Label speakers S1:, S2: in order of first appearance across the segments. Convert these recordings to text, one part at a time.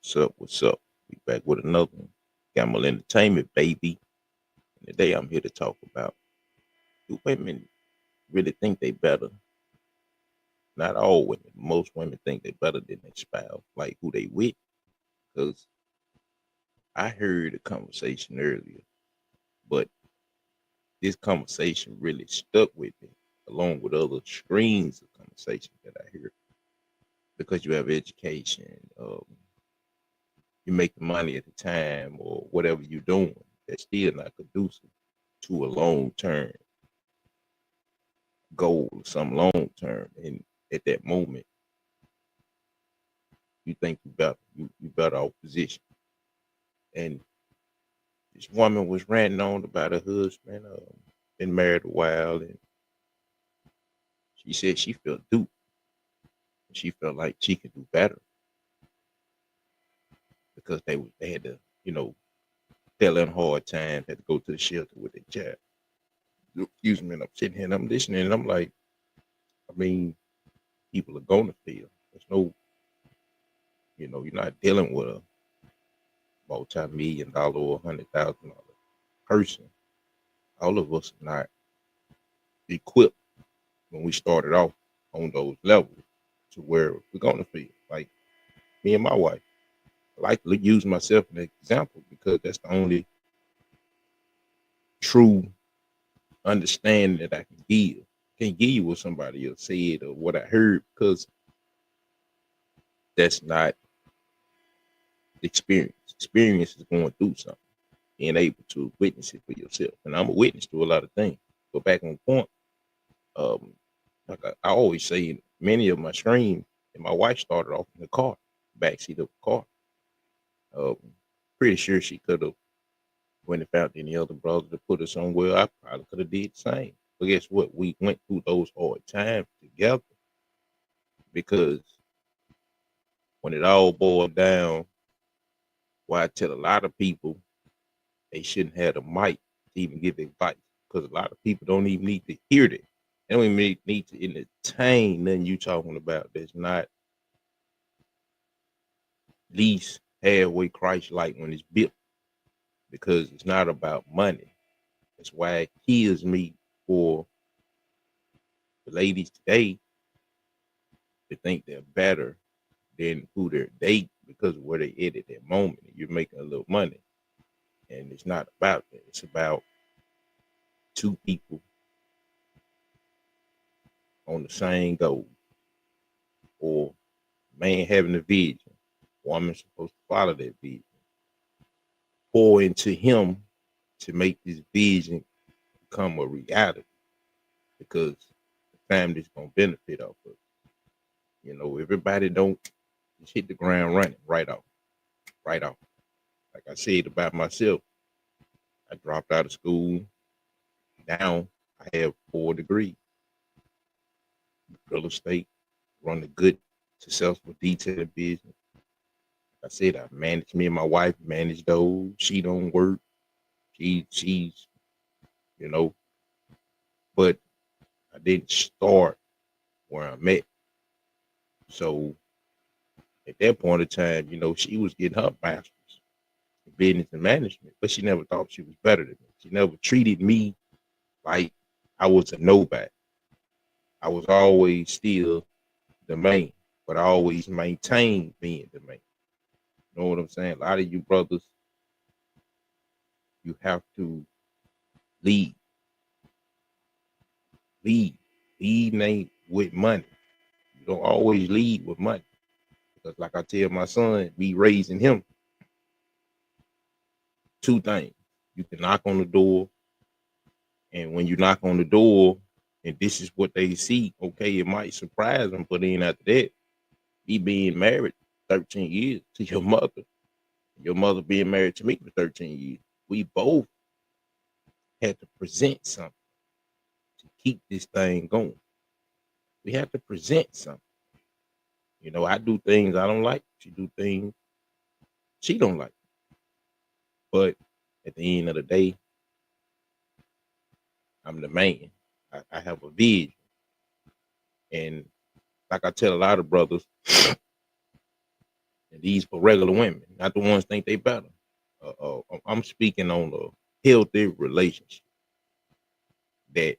S1: What's up? What's up? We back with another one. Gamble Entertainment, baby. And today I'm here to talk about, do women really think they better? Not all women. Most women think they better than their spouse, like who they with. Because I heard a conversation earlier, but this conversation really stuck with me, along with other streams of conversation that I hear. Because you have education, you make the money at the time, or whatever you're doing, that's still not conducive to a long term goal, some long term. And at that moment, you think you better off position. And this woman was ranting on about her husband, been married a while, and she said she felt duped. She felt like she could do better because they had to, tell in hard times, had to go to the shelter with their child. Excuse me, and I'm sitting here and I'm listening, and I'm like, I mean, people are gonna feel. There's no, you're not dealing with a multi-million-dollar or $100,000 person. All of us are not equipped when we started off on those levels to where we're gonna feel. Like me and my wife. I like to use myself as an example because that's the only true understanding that I can give. Can't give you what somebody else said or what I heard because that's not experience. Experience is going through something, being able to witness it for yourself. And I'm a witness to a lot of things. But back on point, um, like I always say, many of my streams, and my wife started off in the car, backseat of the car. Um, Pretty sure she could have went and found any other brother to put us somewhere. I probably could have did the same. But guess what? We went through those hard times together because when it all boiled down, why I tell a lot of people they shouldn't have the mic to even give advice because a lot of people don't even need to hear that. They don't even need to entertain nothing you talking about that's not least halfway Christ like when it's built because it's not about money. That's why it kills me for the ladies today to think they're better than who they're dating because of where they at that moment. You're making a little money. And it's not about that. It's about two people on the same goal or man having a vision. Woman's supposed to follow that vision. Pour into him to make this vision become a reality because the family's gonna benefit off of it. Everybody don't just hit the ground running right off, right off. Like I said about myself, I dropped out of school. Now I have 4 degrees, real estate, run a good, successful detailing business. Like I said, I manage me and my wife manage those. She don't work. She's you know, but I didn't start where I'm at. So at that point in time, she was getting her master's in business and management, but she never thought she was better than me. She never treated me like I was a nobody. I was always still the main, but I always maintained being the main. You know what I'm saying? A lot of you brothers, you have to lead, lead, lead name with money. You don't always lead with money because, like I tell my son, be raising him two things. You can knock on the door, and when you knock on the door, and this is what they see, okay, it might surprise them, but then after that, me being married 13 years to your mother being married to me for 13 years, we both had to present something to keep this thing going. We have to present something. I do things I don't like. She do things she don't like. But at the end of the day, I'm the man. I have a vision. And like I tell a lot of brothers, And these for regular women, not the ones think they better. I'm speaking on a healthy relationship that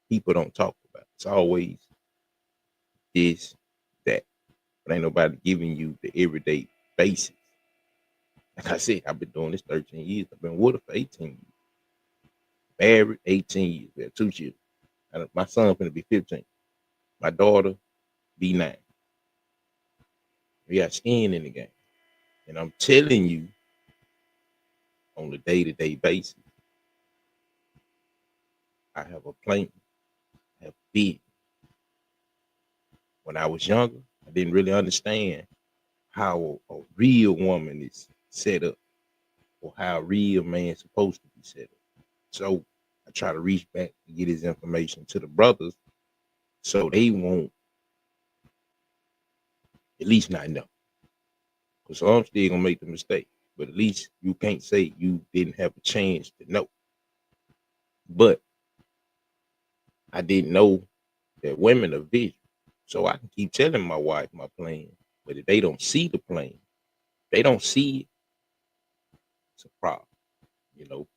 S1: people don't talk about. It's always this, that, but ain't nobody giving you the everyday basics. Like I said, I've been doing this 13 years. I've been with her for 18 years. Married 18 years. We have 2 children. My son finna be 15. My daughter be 9. We got skin in the game. And I'm telling you, on a day-to-day basis, I have a plan. I have big. When I was younger, I didn't really understand how a real woman is set up or how a real man is supposed to be set up. So I try to reach back to get his information to the brothers so they won't at least not know. Because I'm still gonna make the mistake. But at least you can't say you didn't have a chance to know. But I didn't know that women are visual. So I can keep telling my wife my plan. But if they don't see the plan, they don't see it, it's a problem, you know.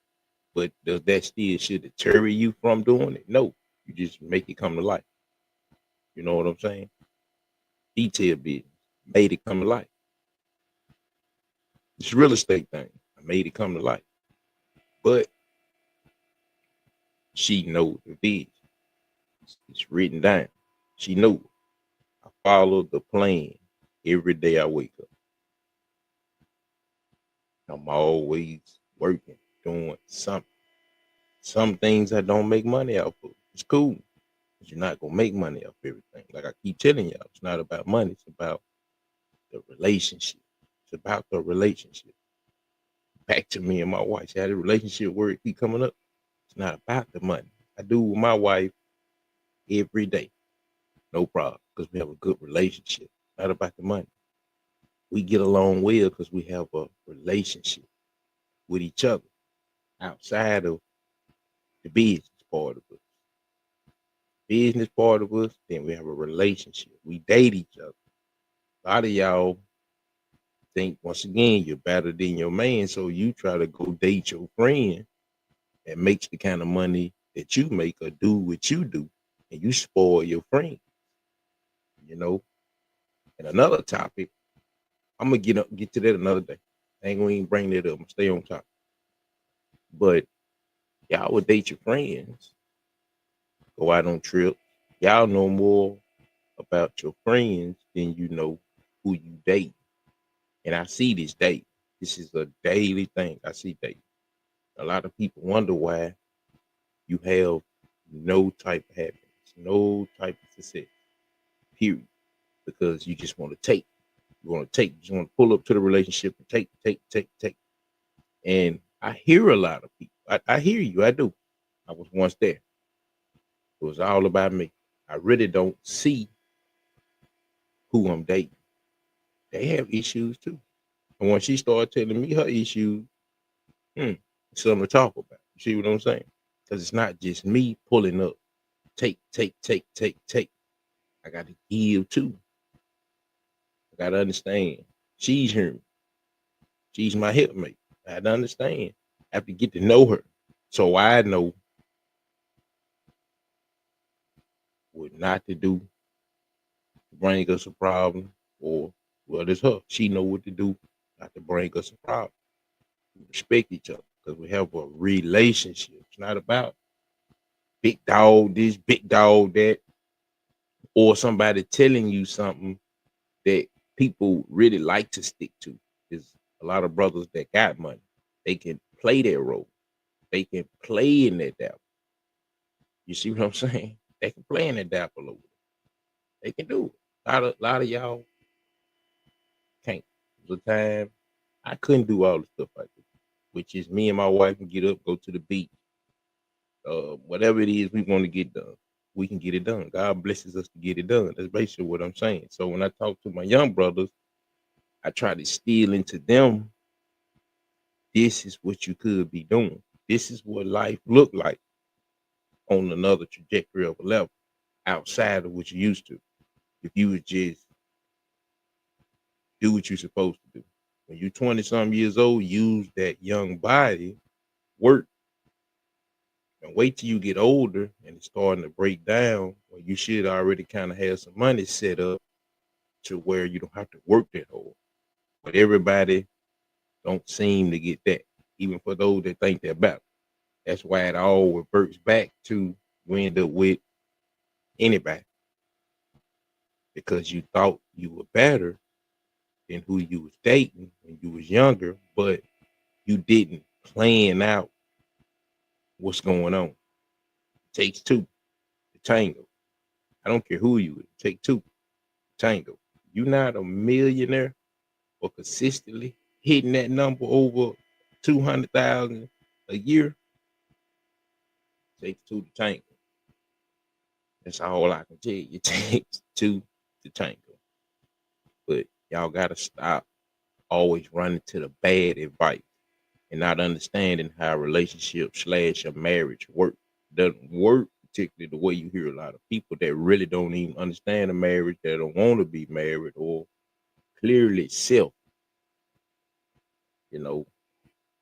S1: But does that still should deter you from doing it? No. You just make it come to life. You know what I'm saying? Detail business. Made it come to life. It's real estate thing. I made it come to life. But she knows the vision. It's written down. She knows. I follow the plan every day I wake up. I'm always working, doing something. Some things I don't make money off of. It's cool. But you're not gonna make money off everything. Like I keep telling y'all, it's not about money, it's about the relationship. It's about the relationship. Back to me and my wife. See how the relationship word keep coming up? It's not about the money. I do with my wife every day. No problem. Because we have a good relationship. Not about the money. We get along well because we have a relationship with each other outside of the business part of us. Business part of us, then we have a relationship. We date each other. A lot of y'all think once again you're better than your man, so you try to go date your friend that makes the kind of money that you make or do what you do, and you spoil your friend. You know. And another topic, I'm gonna get to that another day. I ain't gonna even bring that up. I'm gonna stay on top. But y'all would date your friends, go out on trips. Y'all know more about your friends than you know who you date. And I see this date. This is a daily thing. I see date. A lot of people wonder why you have no type of happiness, no type of success, period. Because you just want to take. You want to take. You just want to pull up to the relationship and take, take, take, take. And I hear a lot of people. I hear you. I do. I was once there. It was all about me. I really don't see who I'm dating. They have issues too. And when she started telling me her issues, something to talk about. You see what I'm saying? Because it's not just me pulling up. Take, take, take, take, take. I got to give too. I got to understand. She's here. She's my helpmate. I had to understand. I have to get to know her. So I know what not to do to bring us a problem, or well, it's her. She know what to do not to bring us a problem. We respect each other because we have a relationship. It's not about big dog this, big dog that, or somebody telling you something that people really like to stick to. There's a lot of brothers that got money. They can play their role. They can play in that dabble. You see what I'm saying? They can play in that dabble a little bit. They can do it. A lot of y'all can't. There's a time I couldn't do all the stuff I do, which is me and my wife can get up, go to the beach, whatever it is we want to get done, we can get it done. God blesses us to get it done. That's basically what I'm saying. So when I talk to my young brothers, I try to steal into them. This is what you could be doing. This is what life looked like on another trajectory of a level outside of what you used to. If you was just do what you're supposed to do. When you're 20 some years old, use that young body, work, and wait till you get older and it's starting to break down. When you should already kind of have some money set up to where you don't have to work that hard. But everybody don't seem to get that, even for those that think they're better. That's why it all reverts back to you end up with anybody because you thought you were better than who you was dating when you was younger, but you didn't plan out what's going on. It takes two to tango. I don't care who you is. It takes two to tango. You're not a millionaire or consistently hitting that number over 200,000 a year. It takes two to tango. That's all I can tell you. It takes two to tango. But y'all gotta stop always running to the bad advice and not understanding how a relationship / a marriage work. Doesn't work particularly the way you hear a lot of people that really don't even understand a marriage, that don't want to be married or clearly self, you know,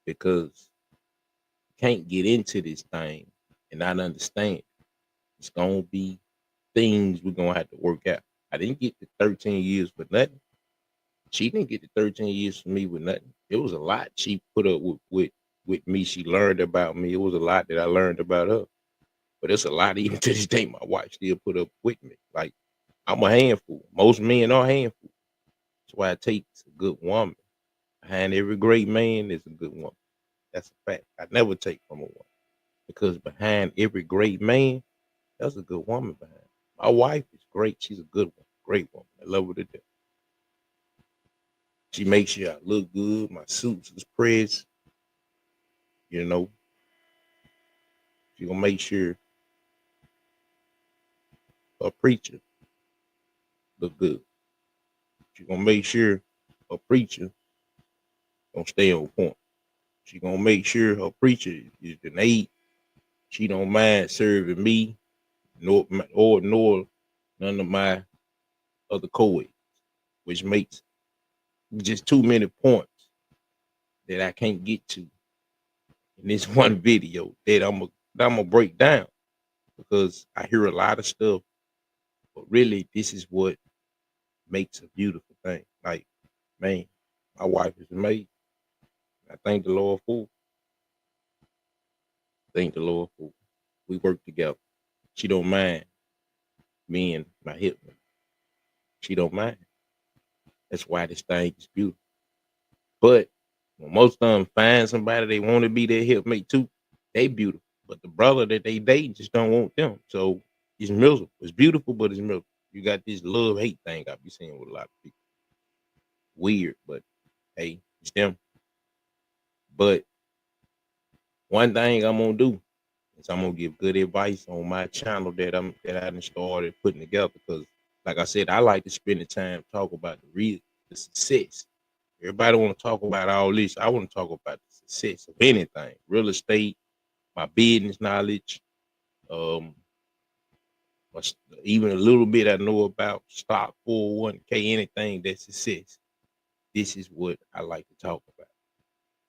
S1: because you can't get into this thing and not understand. It's gonna be things we're gonna have to work out. I didn't get the 13 years for nothing. She didn't get the 13 years for me with nothing. It was a lot she put up with me. She learned about me. It was a lot that I learned about her. But it's a lot even to this day. My wife still put up with me. Like I'm a handful. Most men are handful. That's why it takes a good woman. Behind every great man is a good woman. That's a fact. I never take from a woman because behind every great man, there's a good woman behind. My wife is great. She's a good one, great woman. I love her to death. She makes sure I look good. My suits is pressed. You know, she gonna make sure a preacher look good. She gonna make sure a preacher gonna stay on point. She gonna make sure her preacher is an eight. She don't mind serving me, nor none of my other co-eds, which makes just too many points that I can't get to in this one video that I'm gonna break down because I hear a lot of stuff, but really this is what makes a beautiful thing. Like, man, my wife is amazing. I thank the Lord for. Thank the Lord for. We work together. She don't mind me and my hip. She don't mind. That's why this thing is beautiful. But when most of them find somebody they want to be their helpmate too, they beautiful. But the brother that they date just don't want them. So it's miserable. It's beautiful, but it's miserable. You got this love hate thing I be seeing with a lot of people. Weird, but hey, it's them. But one thing I'm gonna do is I'm gonna give good advice on my channel that I done started putting together because, like I said, I like to spend the time talk about the success. Everybody want to talk about all this. I want to talk about the success of anything, real estate, my business knowledge, um, even a little bit I know about stock, 401k, anything that's success. This is what I like to talk about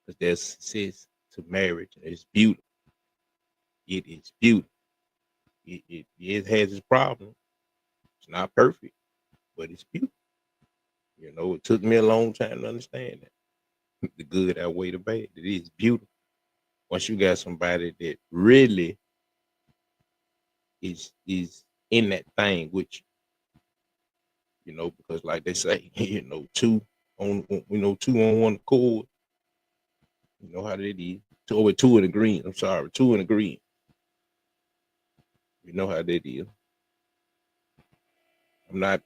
S1: because there's success to marriage. It's beautiful. It is beautiful. It has its problems. It's not perfect, but it's beautiful. You know, it took me a long time to understand that. The good outweigh the bad. It is beautiful. Once you got somebody that really is in that thing with you know, because like they say, two on one accord. You know how that is. Two in the green. I'm sorry, two in the green. You know how that is. I'm not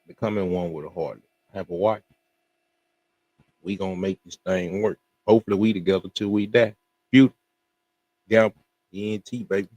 S1: becoming one with a heart. I have a wife. We gonna make this thing work. Hopefully we together till we die. Beautiful. Gamble. ENT, baby.